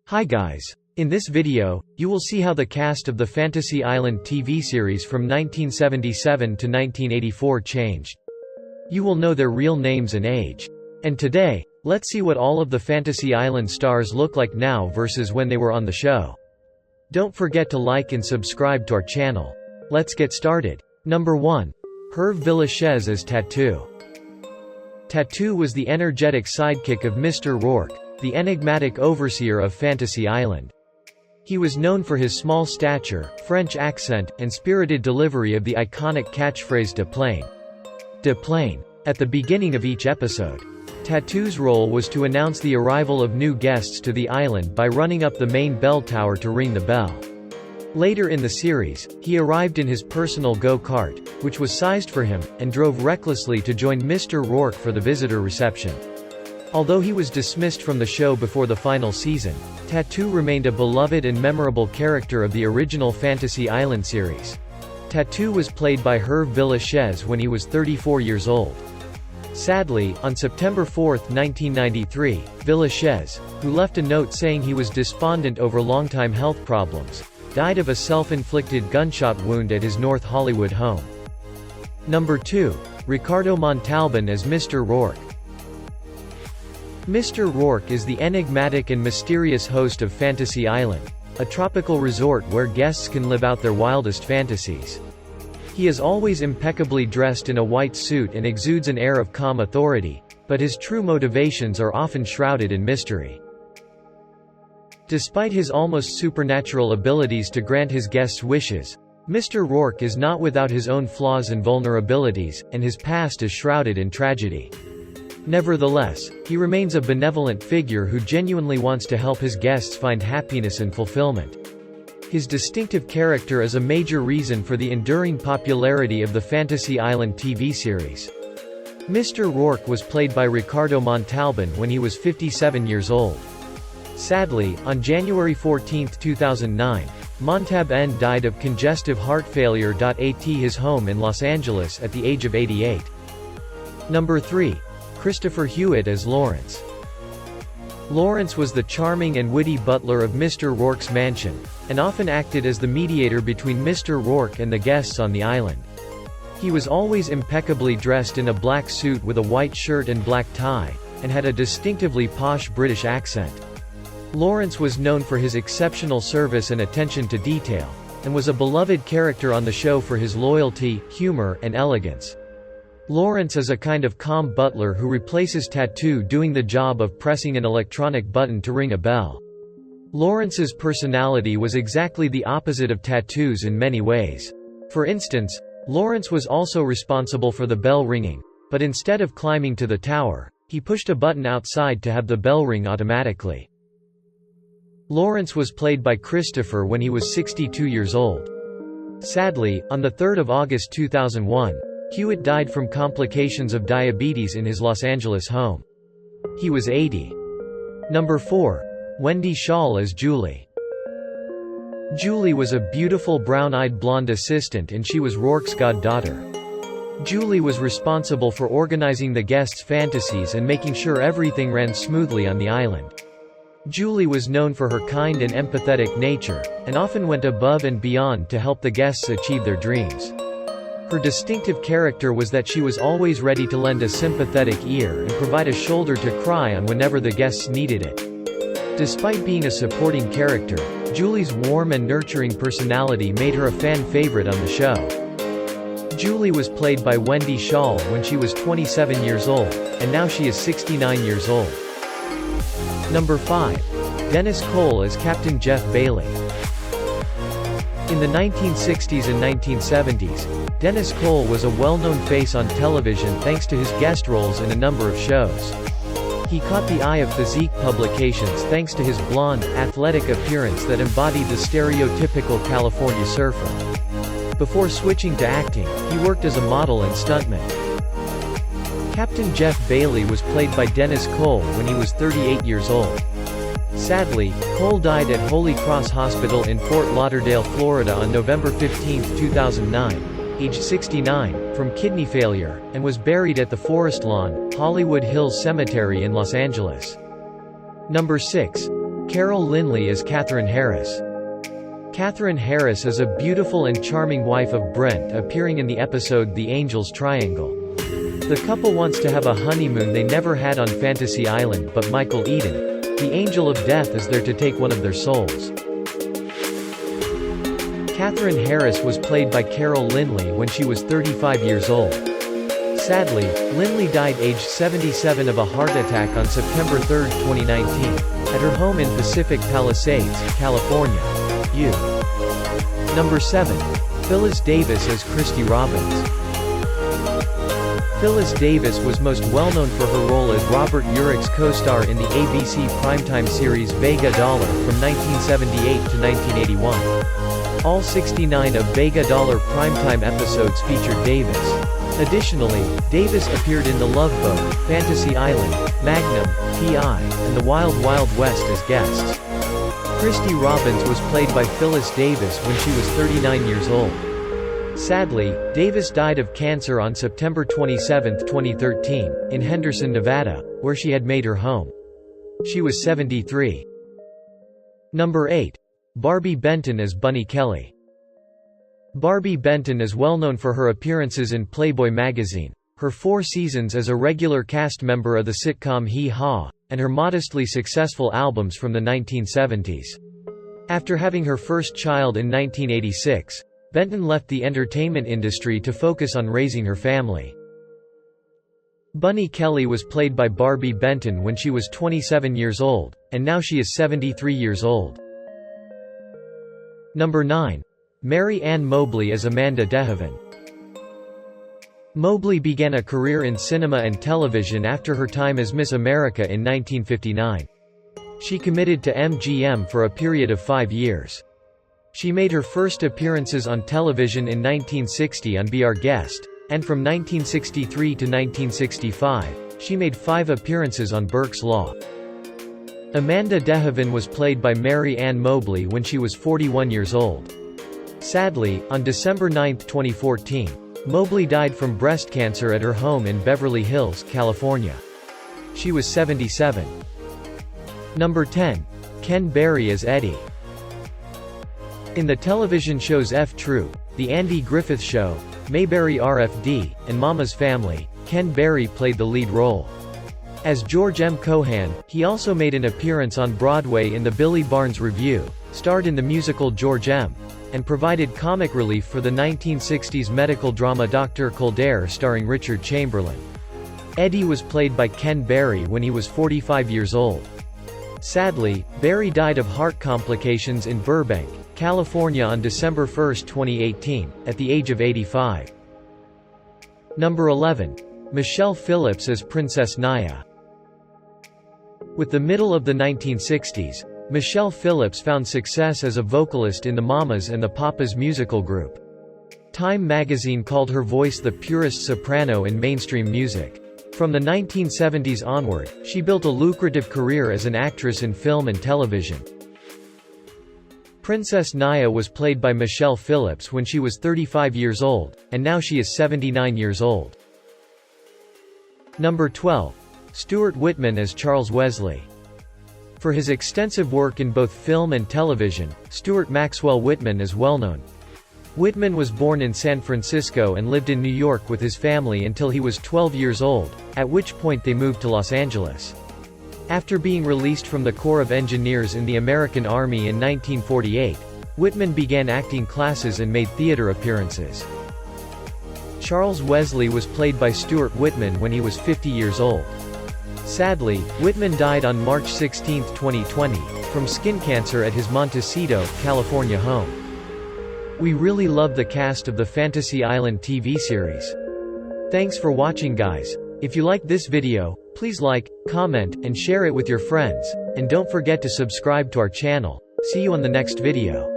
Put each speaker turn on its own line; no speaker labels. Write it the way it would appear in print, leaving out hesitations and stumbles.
Hi guys. In this video, you will see how the cast of the Fantasy Island TV series from 1977 to 1984 changed. You will know their real names and age. And today, let's see what all of the Fantasy Island stars look like now versus when they were on the show. Don't forget to like and subscribe to our channel. Let's get started. Number 1. Hervé Villechaize as Tattoo. Tattoo was the energetic sidekick of Mr. Rourke, the enigmatic overseer of Fantasy Island. He was known for his small stature, French accent, and spirited delivery of the iconic catchphrase "de plane." De plane. At the beginning of each episode, Tattoo's role was to announce the arrival of new guests to the island by running up the main bell tower to ring the bell. Later in the series, he arrived in his personal go-kart, which was sized for him, and drove recklessly to join Mr. Rourke for the visitor reception. Although he was dismissed from the show before the final season, Tattoo remained a beloved and memorable character of the original Fantasy Island series. Tattoo was played by Hervé Villechaize when he was 34 years old. Sadly, on September 4, 1993, Villechaize, who left a note saying he was despondent over longtime health problems, died of a self-inflicted gunshot wound at his North Hollywood home. Number 2. Ricardo Montalban as Mr. Rourke. Mr. Rourke is the enigmatic and mysterious host of Fantasy Island, a tropical resort where guests can live out their wildest fantasies. He is always impeccably dressed in a white suit and exudes an air of calm authority, but his true motivations are often shrouded in mystery. Despite his almost supernatural abilities to grant his guests' wishes, Mr. Rourke is not without his own flaws and vulnerabilities, and his past is shrouded in tragedy. Nevertheless, he remains a benevolent figure who genuinely wants to help his guests find happiness and fulfillment. His distinctive character is a major reason for the enduring popularity of the Fantasy Island TV series. Mr. Rourke was played by Ricardo Montalban when he was 57 years old. Sadly, on January 14, 2009, Montalban died of congestive heart failure at his home in Los Angeles at the age of 88. Number 3. Christopher Hewitt as Lawrence. Lawrence was the charming and witty butler of Mr. Rourke's mansion, and often acted as the mediator between Mr. Rourke and the guests on the island. He was always impeccably dressed in a black suit with a white shirt and black tie, and had a distinctively posh British accent. Lawrence was known for his exceptional service and attention to detail, and was a beloved character on the show for his loyalty, humor, and elegance. Lawrence is a kind of calm butler who replaces Tattoo doing the job of pressing an electronic button to ring a bell. Lawrence's personality was exactly the opposite of Tattoo's in many ways. For instance, Lawrence was also responsible for the bell ringing, but instead of climbing to the tower, he pushed a button outside to have the bell ring automatically. Lawrence was played by Christopher when he was 62 years old. Sadly, on 3 August 2001, Hewitt died from complications of diabetes in his Los Angeles home. He was 80. Number 4. Wendy Schaal as Julie. Julie was a beautiful brown-eyed blonde assistant and she was Rourke's goddaughter. Julie was responsible for organizing the guests' fantasies and making sure everything ran smoothly on the island. Julie was known for her kind and empathetic nature, and often went above and beyond to help the guests achieve their dreams. Her distinctive character was that she was always ready to lend a sympathetic ear and provide a shoulder to cry on whenever the guests needed it. Despite being a supporting character, Julie's warm and nurturing personality made her a fan favorite on the show. Julie was played by Wendy Schaal when she was 27 years old, and now she is 69 years old. Number 5. Dennis Cole as Captain Jeff Bailey. In the 1960s and 1970s, Dennis Cole was a well-known face on television thanks to his guest roles in a number of shows. He caught the eye of physique publications thanks to his blonde, athletic appearance that embodied the stereotypical California surfer. Before switching to acting, he worked as a model and stuntman. Captain Jeff Bailey was played by Dennis Cole when he was 38 years old. Sadly, Cole died at Holy Cross Hospital in Fort Lauderdale, Florida on November 15, 2009, aged 69, from kidney failure, and was buried at the Forest Lawn, Hollywood Hills Cemetery in Los Angeles. Number 6. Carol Lynley as Catherine Harris. Catherine Harris is a beautiful and charming wife of Brent, appearing in the episode The Angel's Triangle. The couple wants to have a honeymoon they never had on Fantasy Island, but Michael Eden, the angel of death, is there to take one of their souls. Catherine Harris was played by Carol Lynley when she was 35 years old. Sadly, Lynley died aged 77 of a heart attack on September 3, 2019, at her home in Pacific Palisades, California. Number 7. Phyllis Davis as Christy Robbins. Phyllis Davis was most well known for her role as Robert Urich's co-star in the ABC primetime series Vega Dollar from 1978 to 1981. All 69 of Vega Dollar primetime episodes featured Davis. Additionally, Davis appeared in The Love Boat, Fantasy Island, Magnum, P.I., and The Wild Wild West as guests. Christy Robbins was played by Phyllis Davis when she was 39 years old. Sadly, Davis died of cancer on September 27, 2013, in Henderson, Nevada, where she had made her home. She was 73. Number 8. Barbie Benton as Bunny Kelly. Barbie Benton is well known for her appearances in Playboy magazine, her 4 seasons as a regular cast member of the sitcom Hee Haw, and her modestly successful albums from the 1970s. After having her first child in 1986, Benton left the entertainment industry to focus on raising her family. Bunny Kelly was played by Barbie Benton when she was 27 years old, and now she is 73 years old. Number 9. Mary Ann Mobley as Amanda DeHaven. Mobley began a career in cinema and television after her time as Miss America in 1959. She committed to MGM for a period of 5 years. She made her first appearances on television in 1960 on Be Our Guest, and from 1963 to 1965, she made 5 appearances on Burke's Law. Amanda DeHaven was played by Mary Ann Mobley when she was 41 years old. Sadly, on December 9, 2014, Mobley died from breast cancer at her home in Beverly Hills, California. She was 77. Number 10. Ken Berry as Eddie. In the television shows F True, The Andy Griffith Show, Mayberry RFD, and Mama's Family, Ken Berry played the lead role. As George M. Cohan, he also made an appearance on Broadway in the Billy Barnes Revue, starred in the musical George M., and provided comic relief for the 1960s medical drama Dr. Kildare starring Richard Chamberlain. Eddie was played by Ken Berry when he was 45 years old. Sadly, Berry died of heart complications in Burbank, California on December 1, 2018, at the age of 85. Number 11. Michelle Phillips as Princess Naya. With the middle of the 1960s, Michelle Phillips found success as a vocalist in the Mamas and the Papas musical group. Time magazine called her voice the purest soprano in mainstream music. From the 1970s onward, she built a lucrative career as an actress in film and television. Princess Naya was played by Michelle Phillips when she was 35 years old, and now she is 79 years old. Number 12. Stuart Whitman as Charles Wesley. For his extensive work in both film and television, Stuart Maxwell Whitman is well known. Whitman was born in San Francisco and lived in New York with his family until he was 12 years old, at which point they moved to Los Angeles. After being released from the Corps of Engineers in the American Army in 1948, Whitman began acting classes and made theater appearances. Charles Wesley was played by Stuart Whitman when he was 50 years old. Sadly, Whitman died on March 16, 2020, from skin cancer at his Montecito, California home. We really love the cast of the Fantasy Island TV series. Thanks for watching, guys. If you liked this video, please like, comment, and share it with your friends, and don't forget to subscribe to our channel. See you on the next video.